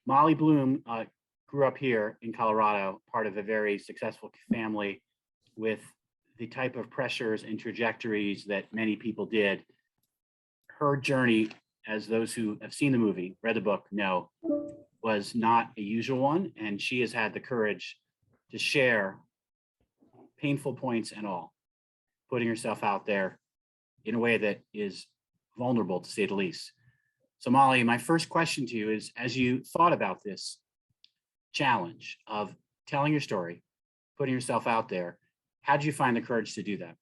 Molly Bloom grew up here in Colorado, part of a very successful family with the type of pressures and trajectories that many people did. Her journey, as those who have seen the movie, read the book, know, was not a usual one. And she has had the courage to share painful points and all, putting herself out there in a way that is vulnerable, to say the least. So Molly, my first question to you is, as you thought about this challenge of telling your story, putting yourself out there, how did you find the courage to do that?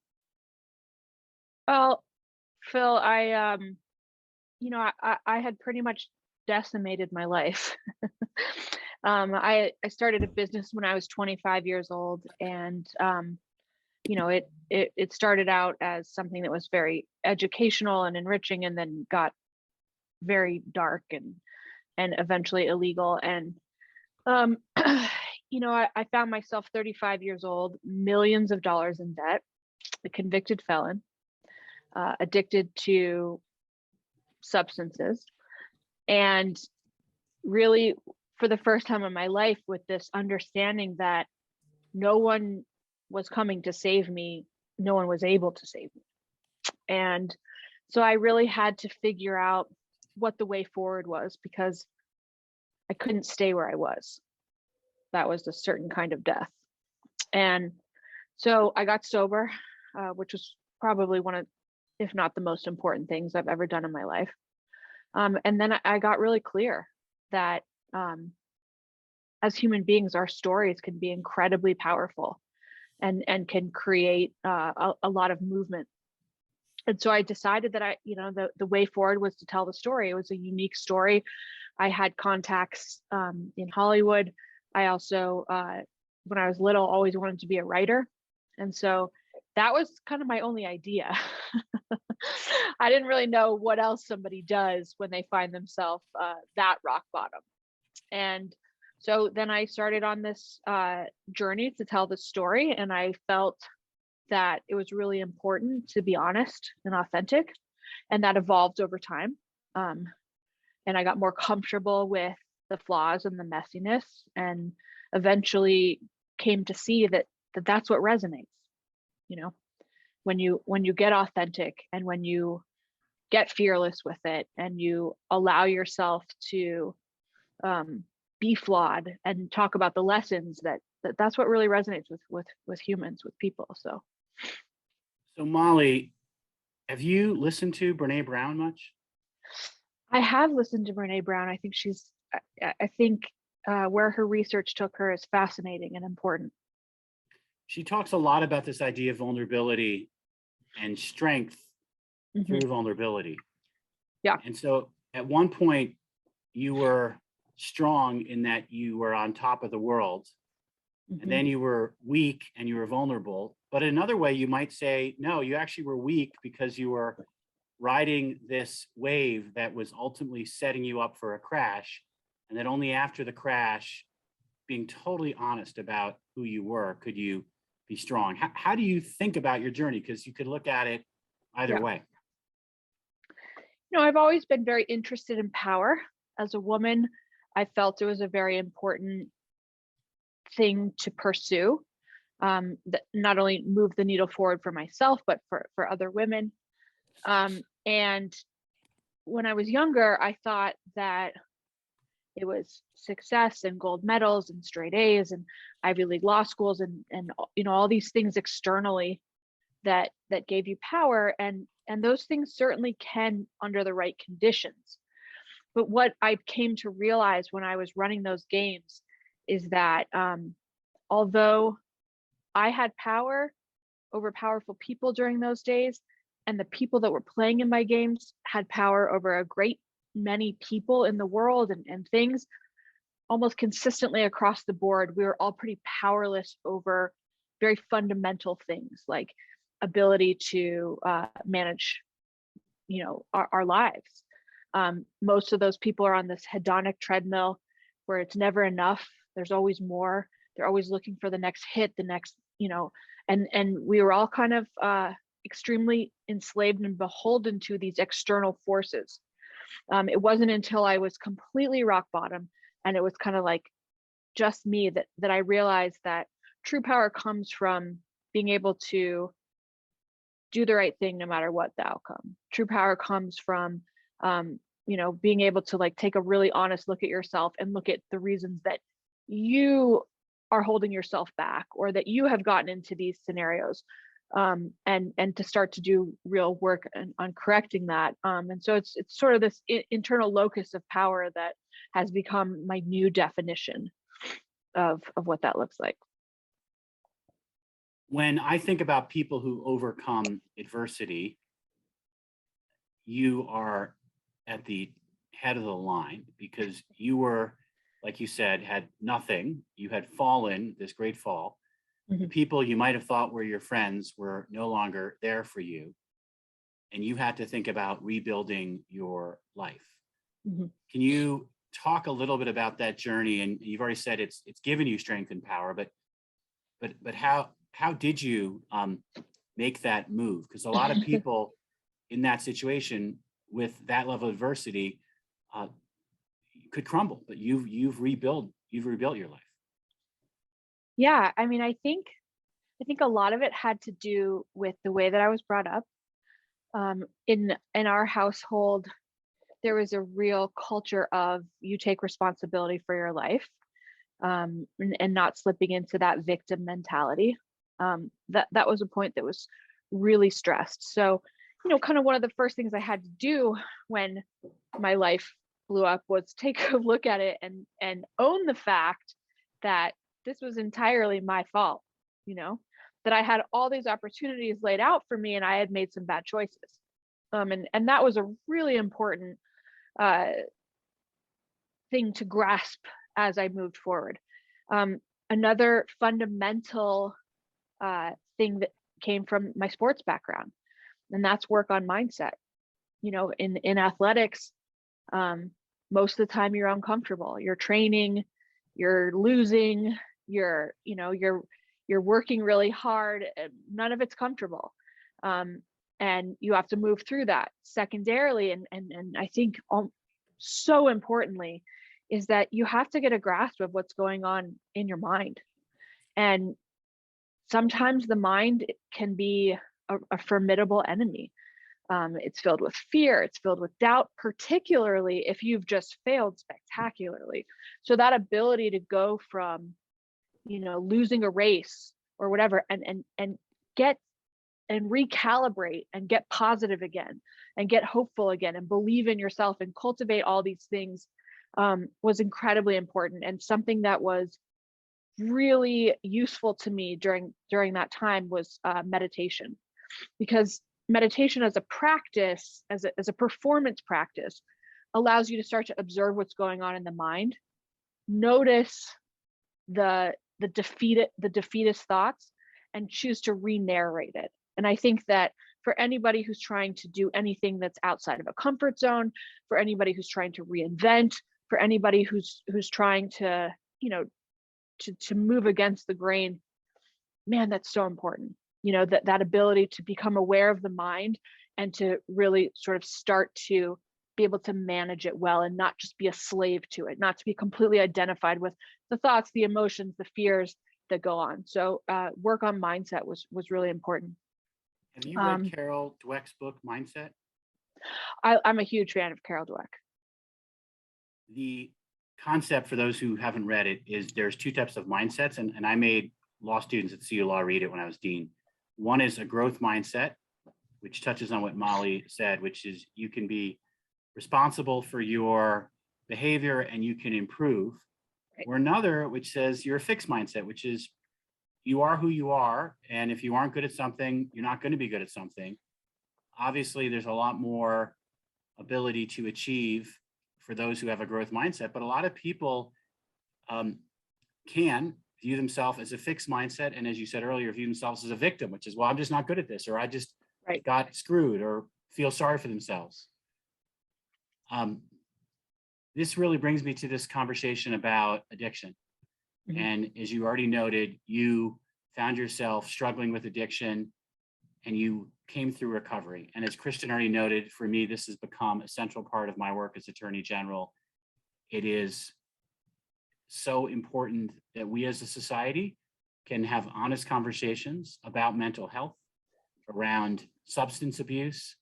Well, Phil, I had pretty much decimated my life. I started a business when I was 25 years old, and it started out as something that was very educational and enriching, and then got very dark and eventually illegal. And I found myself 35 years old, millions of dollars in debt, a convicted felon, addicted to substances, and really, for the first time in my life, with this understanding that no one was coming to save me, no one was able to save me. And so I really had to figure out what the way forward was, because I couldn't stay where I was. That was a certain kind of death. And so I got sober, which was probably one of, if not the most important things I've ever done in my life. And then I got really clear that as human beings, our stories can be incredibly powerful and can create a lot of movement. And so I decided that the way forward was to tell the story. It was a unique story. I had contacts in Hollywood. I also, when I was little, always wanted to be a writer. And so that was kind of my only idea. I didn't really know what else somebody does when they find themselves that rock bottom. And so then I started on this journey to tell the story, and I felt that it was really important to be honest and authentic, and that evolved over time. And I got more comfortable with the flaws and the messiness, and eventually came to see that that's what resonates. When you get authentic, and when you get fearless with it, and you allow yourself to be flawed and talk about the lessons, that's what really resonates with humans, with people. So Molly, have you listened to Brene Brown much? I have listened to Brene Brown. I think where her research took her is fascinating and important. She talks a lot about this idea of vulnerability and strength through vulnerability. Yeah. And so at one point, you were strong in that you were on top of the world, and then you were weak and you were vulnerable. But another way, you might say, no, you actually were weak because you were riding this wave that was ultimately setting you up for a crash. And then only after the crash, being totally honest about who you were, could you be strong. How do you think about your journey? Because you could look at it either way. I've always been very interested in power. As a woman, I felt it was a very important thing to pursue, that not only move the needle forward for myself, but for other women. And when I was younger, I thought that it was success and gold medals and straight A's and Ivy League law schools and all these things externally that gave you power, and those things certainly can under the right conditions. But what I came to realize when I was running those games is that although I had power over powerful people during those days, and the people that were playing in my games had power over a great many people in the world and things, almost consistently across the board, we were all pretty powerless over very fundamental things like ability to manage, our lives. Most of those people are on this hedonic treadmill where it's never enough. There's always more. They're always looking for the next hit, the next, and we were all kind of extremely enslaved and beholden to these external forces. It wasn't until I was completely rock bottom And it was kind of like just me that I realized that true power comes from being able to do the right thing no matter what the outcome. True power comes from being able to like take a really honest look at yourself and look at the reasons that you are holding yourself back or that you have gotten into these scenarios, and to start to do real work on correcting that. And so it's sort of this internal locus of power that has become my new definition of what that looks like. When I think about people who overcome adversity, you are at the head of the line because you were, like you said, had nothing. You had fallen this great fall. The Mhm. people you might have thought were your friends were no longer there for you. And you had to think about rebuilding your life. Mhm. Can you talk a little bit about that journey? And you've already said it's given you strength and power, but how did you make that move? Because a lot of people in that situation with that level of adversity uh, could crumble, but you've rebuilt your life. Yeah, I mean, I think a lot of it had to do with the way that I was brought up. In our household, there was a real culture of you take responsibility for your life, and not slipping into that victim mentality. That was a point that was really stressed. So, kind of one of the first things I had to do when my life blew up was take a look at it and own the fact that this was entirely my fault, you know, that I had all these opportunities laid out for me and I had made some bad choices. And that was a really important uh, thing to grasp as I moved forward. Um, Another fundamental thing that came from my sports background, and that's work on mindset. In athletics, um, most of the time you're uncomfortable. You're training, you're losing, you're working really hard. None of it's comfortable. Um, and you have to move through that. Secondarily, and I think so importantly, is that you have to get a grasp of what's going on in your mind. And sometimes the mind can be a formidable enemy. It's filled with fear, it's filled with doubt, particularly if you've just failed spectacularly. So that ability to go from, losing a race or whatever, and get and recalibrate and get positive again and get hopeful again and believe in yourself and cultivate all these things, was incredibly important and something that was really useful to me during that time was meditation, because meditation as a practice, as a performance practice, allows you to start to observe what's going on in the mind, notice the defeatist thoughts, and choose to re-narrate it. And I think that for anybody who's trying to do anything that's outside of a comfort zone, for anybody who's trying to reinvent, for anybody who's trying to, to move against the grain, man, that's so important. That ability to become aware of the mind and to really sort of start to be able to manage it well and not just be a slave to it, not to be completely identified with the thoughts, the emotions, the fears that go on. So work on mindset was really important. Have you read um, Carol Dweck's book Mindset? I'm a huge fan of Carol Dweck. The concept, for those who haven't read it, is there's two types of mindsets, and I made law students at CU Law read it when I was dean. One is a growth mindset, which touches on what Molly said, which is you can be responsible for your behavior and you can improve. Right. Or another, which says you're a fixed mindset, which is you are who you are. And if you aren't good at something, you're not going to be good at something. Obviously, there's a lot more ability to achieve for those who have a growth mindset, but a lot of people can view themselves as a fixed mindset. And as you said earlier, view themselves as a victim, which is, well, I'm just not good at this, or I just Right. got screwed, or feel sorry for themselves. This really brings me to this conversation about addiction. Mm-hmm. And as you already noted, you found yourself struggling with addiction and you came through recovery. And as Kristen already noted, for me, this has become a central part of my work as Attorney General. It is so important that we as a society can have honest conversations about mental health, around substance abuse,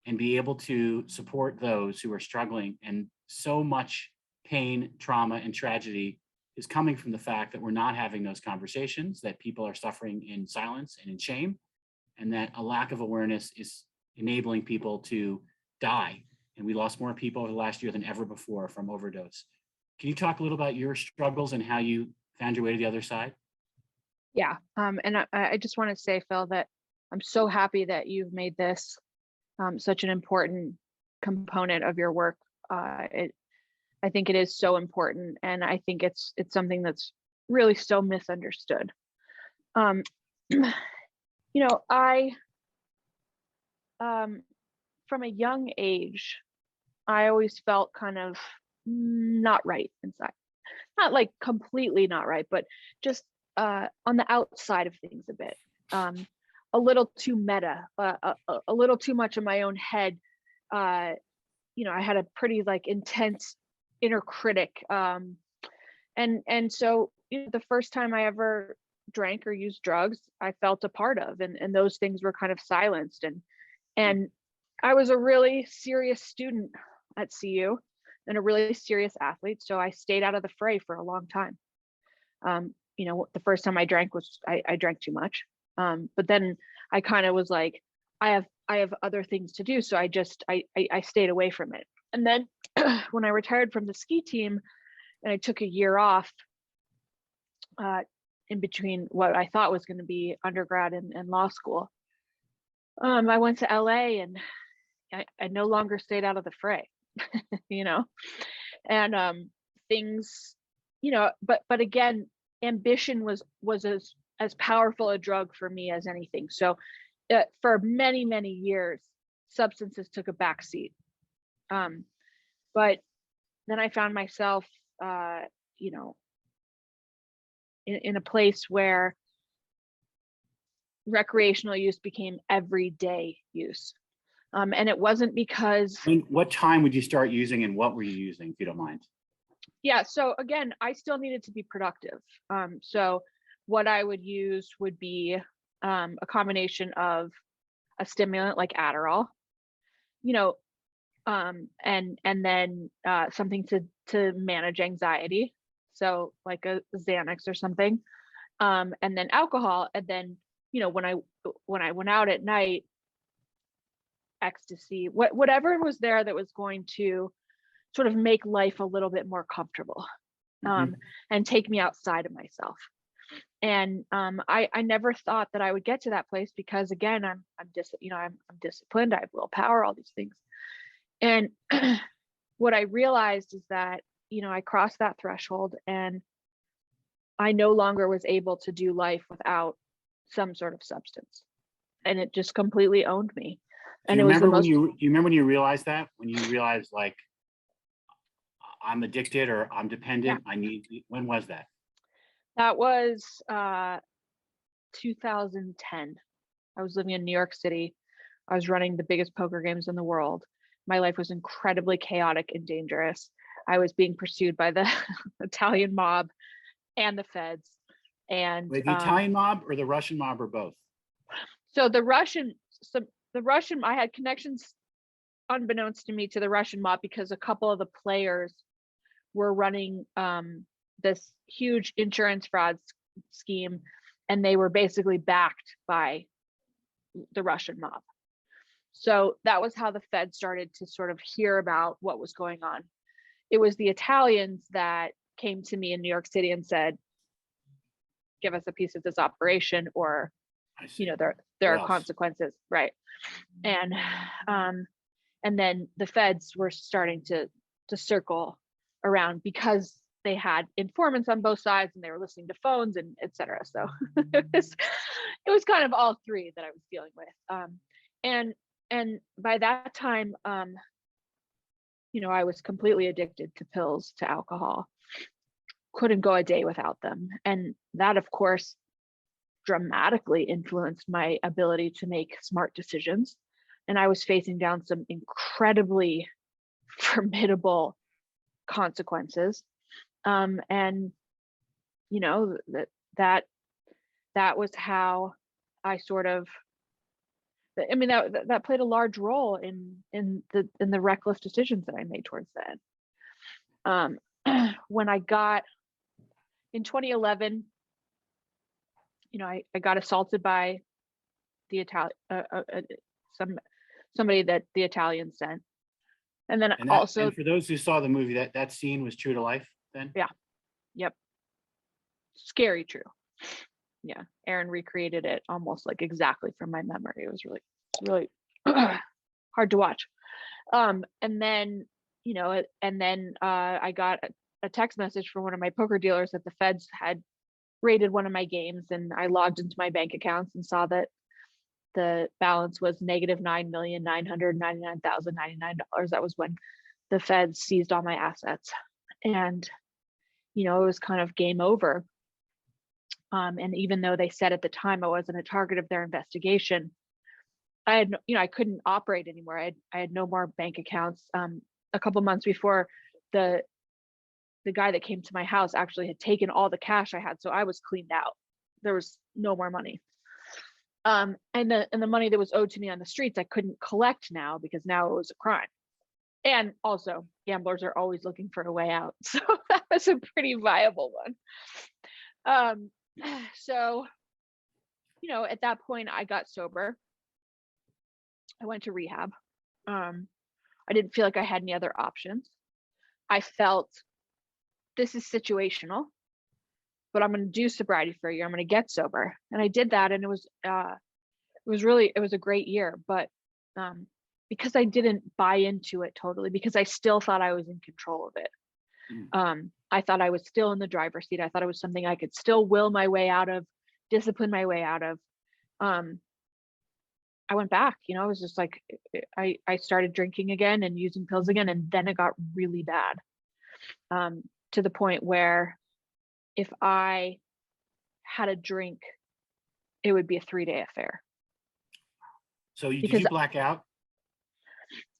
and be able to support those who are struggling. And so much pain, trauma, and tragedy is coming from the fact that we're not having those conversations, that people are suffering in silence and in shame, and that a lack of awareness is enabling people to die. And we lost more people over the last year than ever before from overdose. Can you talk a little about your struggles and how you found your way to the other side? Yeah. And I just want to say, Phil, that I'm so happy that you've made this such an important component of your work. I think it is so important, and I think it's something that's really so misunderstood. Um, I from a young age, I always felt kind of not right inside. Not like completely not right, but just on the outside of things a bit. A little too meta, a little too much in my own head. I had a pretty like intense inner critic. And so the first time I ever drank or used drugs, I felt a part of, and those things were kind of silenced. And I was a really serious student at CU and a really serious athlete. So I stayed out of the fray for a long time. The first time I drank was I drank too much. But then I kind of was like, I have other things to do. So I stayed away from it. And then when I retired from the ski team and I took a year off in between what I thought was going to be undergrad and law school, I went to LA and I no longer stayed out of the fray, and things, but again, ambition was as powerful a drug for me as anything. So for many, many years, substances took a back seat. But then I found myself, in a place where recreational use became everyday use. And it wasn't because. What time would you start using, and what were you using, if you don't mind? Yeah. So again, I still needed to be productive. So what I would use would be a combination of a stimulant like Adderall, and then something to manage anxiety. So like a Xanax or something, and then alcohol. And then, when I went out at night, ecstasy, whatever was there that was going to sort of make life a little bit more comfortable, and take me outside of myself. And I never thought that I would get to that place because, again, I'm disciplined. I have willpower, all these things. And what I realized is that, I crossed that threshold and I no longer was able to do life without some sort of substance. And it just completely owned me. And it was the most. You remember when you realized that? When you realized, like, I'm addicted or I'm dependent, yeah. When was that? That was 2010. I was living in New York City. I was running the biggest poker games in the world. My life was incredibly chaotic and dangerous. I was being pursued by the Italian mob and the feds. And wait, the Italian mob or the Russian mob, or both? So the Russian, I had connections unbeknownst to me to the Russian mob because a couple of the players were running this huge insurance fraud scheme, and they were basically backed by the Russian mob. So that was how the Fed started to sort of hear about what was going on. It was the Italians that came to me in New York City and said, give us a piece of this operation, or there are consequences, right? And then the feds were starting to circle around because they had informants on both sides and they were listening to phones and et cetera. So it was kind of all three that I was dealing with. And by that time, I was completely addicted to pills, to alcohol, couldn't go a day without them. And that, of course, dramatically influenced my ability to make smart decisions. And I was facing down some incredibly formidable consequences. And you know, that was how I sort of, I mean, that played a large role in the reckless decisions that I made towards that. When I got in 2011, you know, I got assaulted by the somebody that the Italians sent, and then also, and for those who saw the movie, that scene was true to life then. yeah, yep, scary true. Yeah, Aaron recreated it almost like exactly from my memory. It was really hard to watch. And then, you know, I got a text message from one of my poker dealers that the feds had raided one of my games, and I logged into my bank accounts and saw that the balance was negative $9,999,099. That was when the feds seized all my assets, and you know, it was kind of game over. And even though they said at the time I wasn't a target of their investigation, I had, you know, I couldn't operate anymore. I had no more bank accounts. A couple months before, the guy that came to my house actually had taken all the cash I had, so I was cleaned out. There was no more money. And the money that was owed to me on the streets, I couldn't collect now because now it was a crime. And also, gamblers are always looking for a way out, so that was a pretty viable one. So, you know, at that point, I got sober. I went to rehab. I didn't feel like I had any other options. I felt this is situational, but I'm going to do sobriety for a year. I'm going to get sober, and I did that, and it was a great year. But because I didn't buy into it totally, because I still thought I was in control of it. I thought I was still in the driver's seat. I thought it was something I could still will my way out of, discipline my way out of. I went back, you know, I was just like, I started drinking again and using pills again. And then it got really bad, to the point where if I had a drink, it would be a 3-day affair. So did you black out?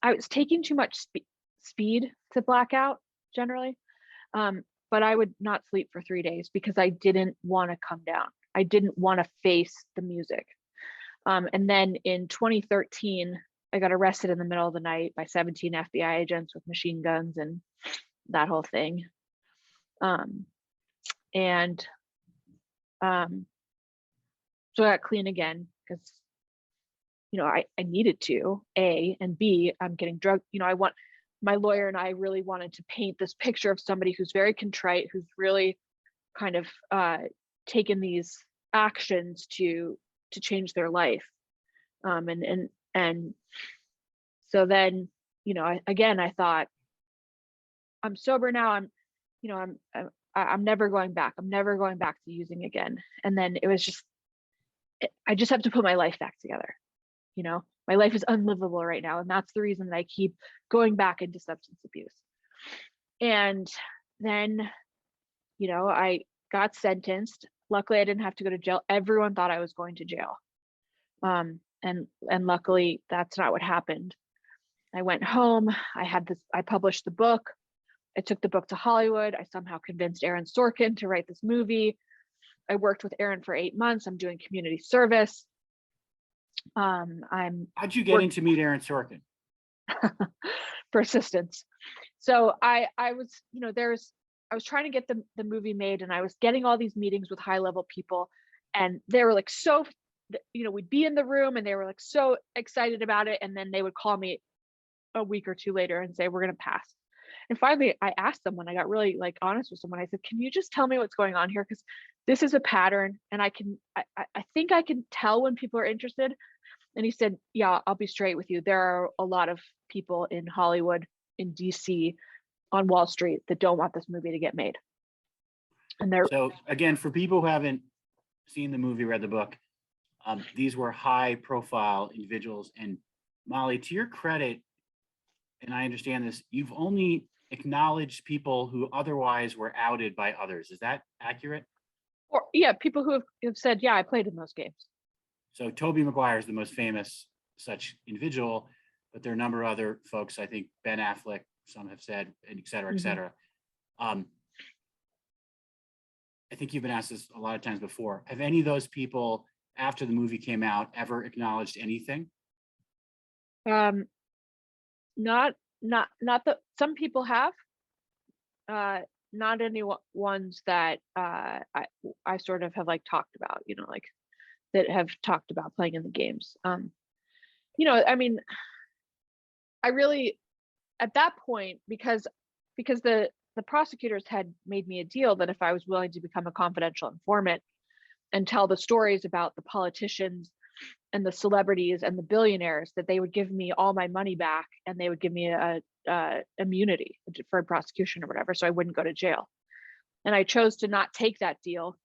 I was taking too much speed to black out generally. But I would not sleep for 3 days because I didn't want to come down. I didn't want to face the music. And then in 2013, I got arrested in the middle of the night by 17 FBI agents with machine guns and that whole thing. So I got clean again because, you know, I needed to, A, and B, I'm getting drug, you know, my lawyer and I really wanted to paint this picture of somebody who's very contrite, who's really kind of taken these actions to change their life. And so then, you know, I thought, I'm sober now. I'm never going back. I'm never going back to using again. And then it was just, I just have to put my life back together. You know, my life is unlivable right now. And that's the reason that I keep going back into substance abuse. And then, you know, I got sentenced. Luckily, I didn't have to go to jail. Everyone thought I was going to jail. And luckily that's not what happened. I went home. I published the book. I took the book to Hollywood. I somehow convinced Aaron Sorkin to write this movie. I worked with Aaron for 8 months. I'm doing community service. How'd you get in to meet Aaron Sorkin? Persistence. So I was, you know, I was trying to get the movie made, and I was getting all these meetings with high level people, and they were like, so, you know, we'd be in the room and they were like so excited about it. And then they would call me a week or two later and say, we're going to pass. And finally I asked them, when I got really like honest with someone, I said, can you just tell me what's going on here? Because this is a pattern, and I think I can tell when people are interested. And he said, yeah, I'll be straight with you. There are a lot of people in Hollywood, in DC, on Wall Street that don't want this movie to get made. And so again, for people who haven't seen the movie, read the book, these were high profile individuals. And Molly, to your credit, and I understand this, you've only acknowledged people who otherwise were outed by others. Is that accurate? Or yeah, people who have said, yeah, I played in those games. So Tobey Maguire is the most famous such individual, but there are a number of other folks. I think Ben Affleck, some have said, et cetera, et cetera. I think you've been asked this a lot of times before. Have any of those people, after the movie came out, ever acknowledged anything? Um, not the some people have, uh, not any ones that I sort of have like talked about, like that have talked about playing in the games. I mean, I really at that point because the prosecutors had made me a deal that if I was willing to become a confidential informant and tell the stories about the politicians and the celebrities and the billionaires, that they would give me all my money back and they would give me a immunity, a deferred prosecution or whatever, so I wouldn't go to jail. And I chose to not take that deal,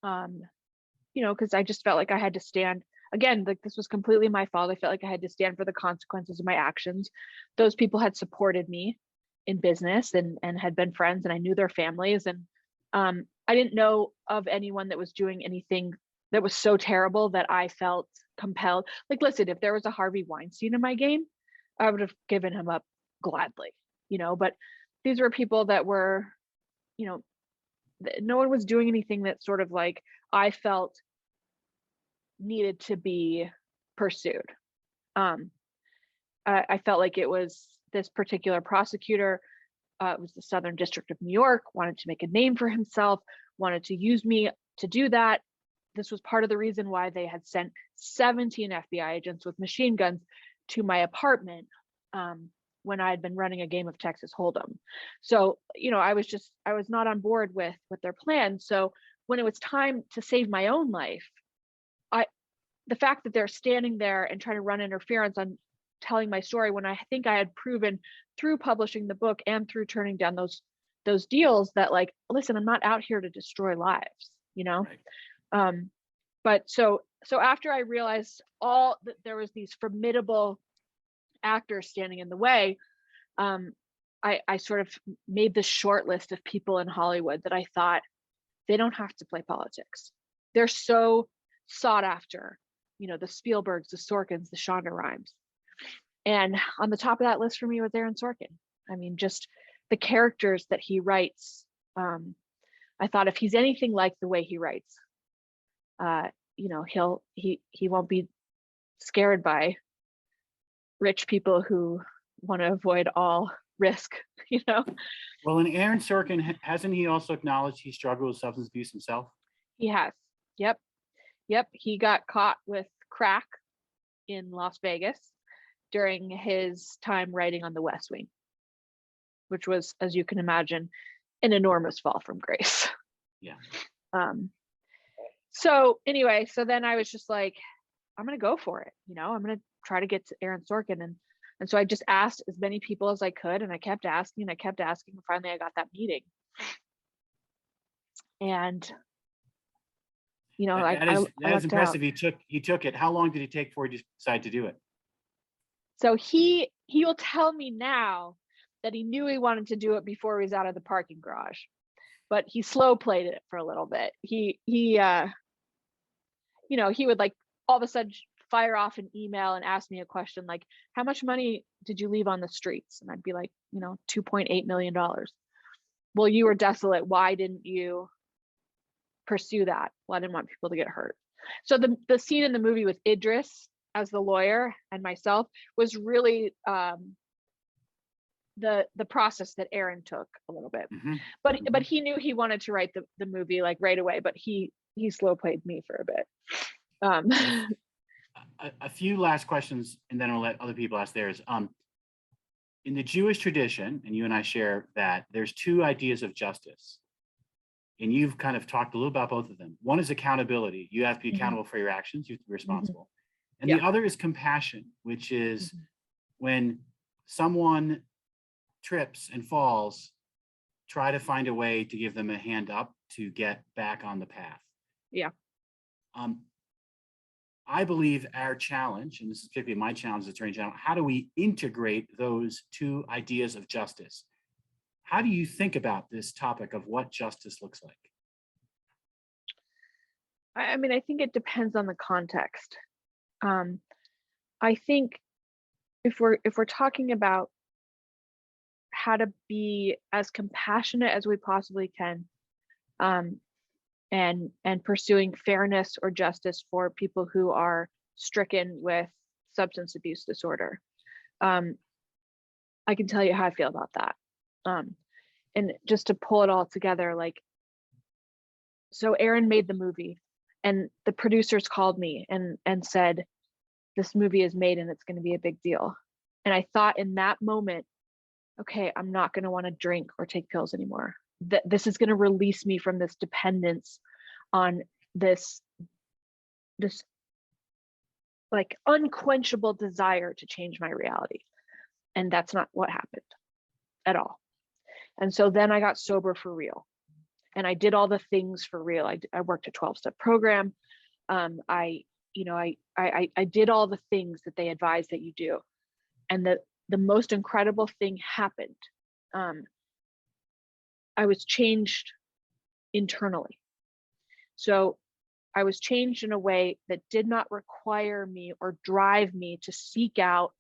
because I just felt like I had to stand again, like this was completely my fault. I felt like I had to stand for the consequences of my actions. Those people had supported me in business and had been friends, and I knew their families. And I didn't know of anyone that was doing anything that was so terrible that I felt compelled. Like, listen, if there was a Harvey Weinstein in my game, I would have given him up gladly, but these were people that were, no one was doing anything that sort of like I felt needed to be pursued. I felt like it was this particular prosecutor, it was the Southern District of New York, wanted to make a name for himself, wanted to use me to do that. This was part of the reason why they had sent 17 FBI agents with machine guns to my apartment when I had been running a game of Texas Hold'em. So, I was not on board with their plan. So when it was time to save my own life, the fact that they're standing there and trying to run interference on telling my story when I think I had proven through publishing the book and through turning down those deals that, like, listen, I'm not out here to destroy lives, Right. But so after I realized all that there was these formidable actors standing in the way, I sort of made this short list of people in Hollywood that I thought they don't have to play politics. They're so sought after, the Spielbergs, the Sorkins, the Shonda Rhimes. And on the top of that list for me was Aaron Sorkin. I mean, just the characters that he writes. I thought if he's anything like the way he writes, he won't be scared by rich people who want to avoid all risk, Well, and Aaron Sorkin, hasn't he also acknowledged he struggled with substance abuse himself? He has. Yep. He got caught with crack in Las Vegas during his time writing on The West Wing, which was, as you can imagine, an enormous fall from grace. Yeah. So anyway, so then I was just like, I'm going to go for it. I'm going to try to get to Aaron Sorkin. And so I just asked as many people as I could, and I kept asking. And finally I got that meeting. And, that is impressive. Out. He took it. How long did it take for you to decide to do it? So he will tell me now that he knew he wanted to do it before he was out of the parking garage, but he slow played it for a little bit. He would like all of a sudden fire off an email and ask me a question like, how much money did you leave on the streets? And I'd be like, $2.8 million. Well, you were desolate. Why didn't you pursue that? Well, I didn't want people to get hurt. So the scene in the movie with Idris as the lawyer and myself was really the process that Aaron took a little bit. Mm-hmm. But he knew he wanted to write the movie like right away, but he slow played me for a bit. A few last questions, and then I'll let other people ask theirs. In the Jewish tradition, and you and I share that, there's two ideas of justice. And you've kind of talked a little about both of them. One is accountability. You have to be accountable for your actions. You have to be responsible. And the other is compassion, which is when someone trips and falls, try to find a way to give them a hand up to get back on the path. Yeah. I believe our challenge, and this is particularly my challenge as Attorney General, how do we integrate those two ideas of justice? How do you think about this topic of what justice looks like? I mean, I think it depends on the context. I think if we're talking about how to be as compassionate as we possibly can and pursuing fairness or justice for people who are stricken with substance abuse disorder. I can tell you how I feel about that. And just to pull it all together, like, so Aaron made the movie, and the producers called me and said, this movie is made and it's going to be a big deal. And I thought in that moment, okay, I'm not going to want to drink or take pills anymore. This is going to release me from this dependence on this like unquenchable desire to change my reality. And that's not what happened at all. And so then I got sober for real. And I did all the things for real. I worked a 12-step program. I did all the things that they advise that you do. And the most incredible thing happened. I was changed internally. So I was changed in a way that did not require me or drive me to seek out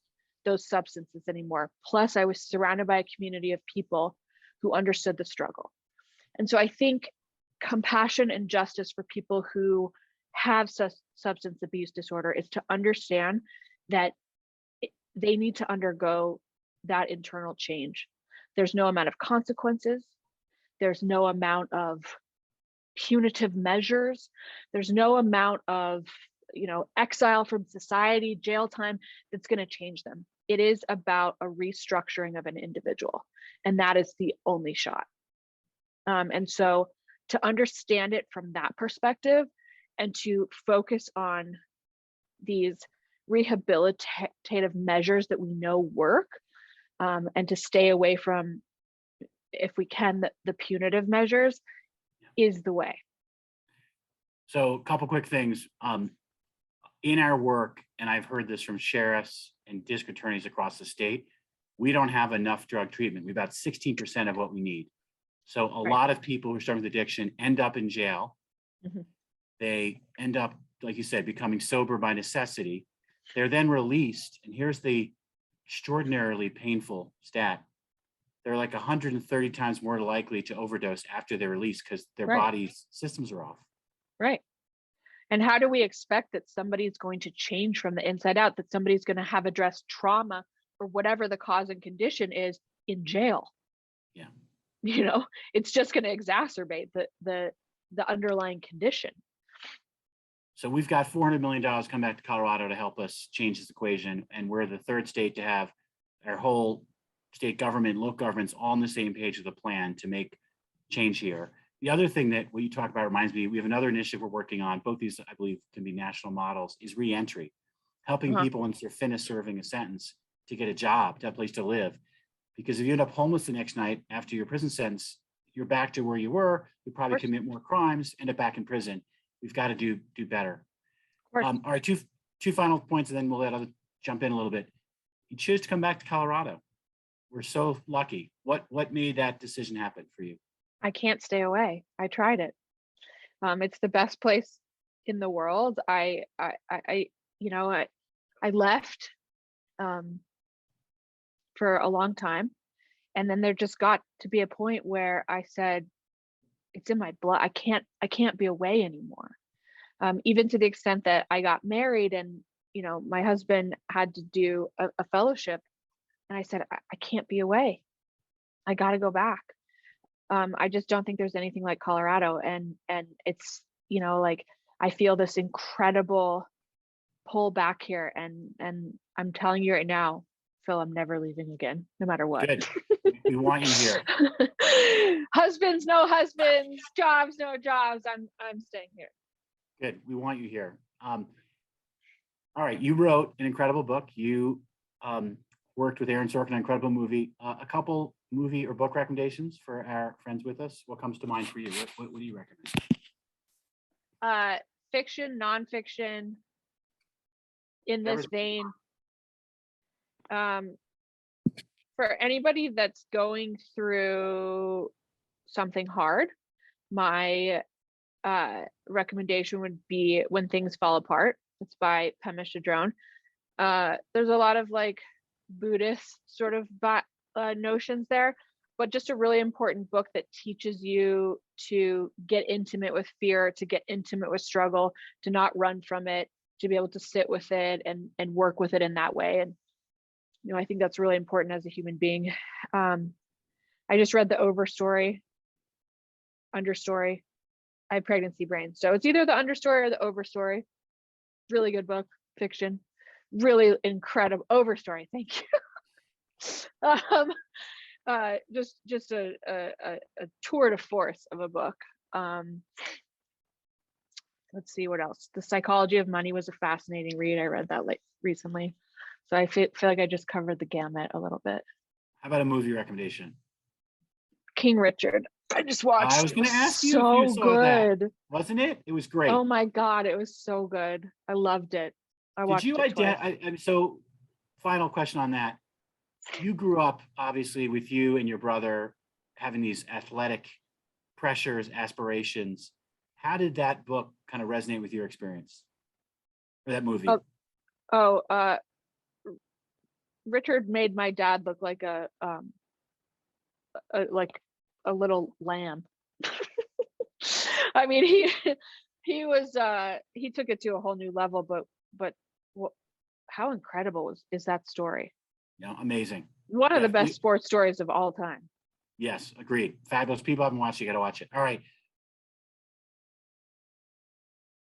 those substances anymore. Plus, I was surrounded by a community of people who understood the struggle. And so I think compassion and justice for people who have substance abuse disorder is to understand that they need to undergo that internal change. There's no amount of consequences. There's no amount of punitive measures. There's no amount of, exile from society, jail time that's going to change them. It is about a restructuring of an individual, and that is the only shot. And so to understand it from that perspective and to focus on these rehabilitative measures that we know work, and to stay away from, if we can, the punitive measures is the way. So a couple quick things. In our work, and I've heard this from sheriffs and district attorneys across the state, we don't have enough drug treatment. We've about 16% of what we need. So a lot of people who are struggling with addiction end up in jail. Mm-hmm. They end up, like you said, becoming sober by necessity. They're then released. And here's the extraordinarily painful stat. They're like 130 times more likely to overdose after they're released because their body's systems are off. Right. And how do we expect that somebody's going to change from the inside out, that somebody's going to have addressed trauma or whatever the cause and condition is in jail? Yeah. It's just going to exacerbate the underlying condition. So we've got $400 million come back to Colorado to help us change this equation. And we're the third state to have our whole state government, local governments all on the same page with a plan to make change here. The other thing that what you talk about reminds me, we have another initiative we're working on. Both these, I believe, can be national models, is reentry, helping people once they're finished serving a sentence to get a job, to have a place to live. Because if you end up homeless the next night after your prison sentence, you're back to where you were. You probably commit more crimes, end up back in prison. We've got to do better. All right, two final points, and then we'll let others jump in a little bit. You chose to come back to Colorado. We're so lucky. What made that decision happen for you? I can't stay away. I tried it. It's the best place in the world. I left for a long time, and then there just got to be a point where I said, it's in my blood. I can't be away anymore. Even to the extent that I got married, and my husband had to do a fellowship, and I said, I can't be away. I got to go back. I just don't think there's anything like Colorado, and it's like I feel this incredible pull back here, and I'm telling you right now, Phil, I'm never leaving again, no matter what. Good. We want you here. Husbands, no husbands, jobs, no jobs. I'm staying here. Good. We want you here. All right. You wrote an incredible book. You worked with Aaron Sorkin on an incredible movie. A couple movie or book recommendations for our friends with us. What comes to mind for you? What do you recommend? Fiction, nonfiction, in this vein. For anybody that's going through something hard, my recommendation would be When Things Fall Apart. It's by Pema Chodron. There's a lot of like Buddhist sort of notions there. but just a really important book that teaches you to get intimate with fear, to get intimate with struggle, to not run from it, to be able to sit with it and work with it in that way. And, I think that's really important as a human being. I just read the understory. I have pregnancy brain. So it's either the understory or the overstory. Really good book, fiction, really incredible overstory. Thank you. Just a tour de force of a book. Let's see what else. The Psychology of Money was a fascinating read. I read that recently. So I feel like I just covered the gamut a little bit. How about a movie recommendation? King Richard. I just watched. I was going to ask you so if you saw good. that. Wasn't it? It was great. Oh my God, it was so good. I loved it. I watched it twice. So final question on that. You grew up obviously with you and your brother having these athletic pressures, aspirations. How did that book kind of resonate with your experience, or that movie? Richard made my dad look like a little lamb. I mean, he took it to a whole new level, but how incredible is that story? Yeah, amazing. One of the best sports stories of all time. Yes, agreed. Fabulous. People haven't watched it, you got to watch it. All right.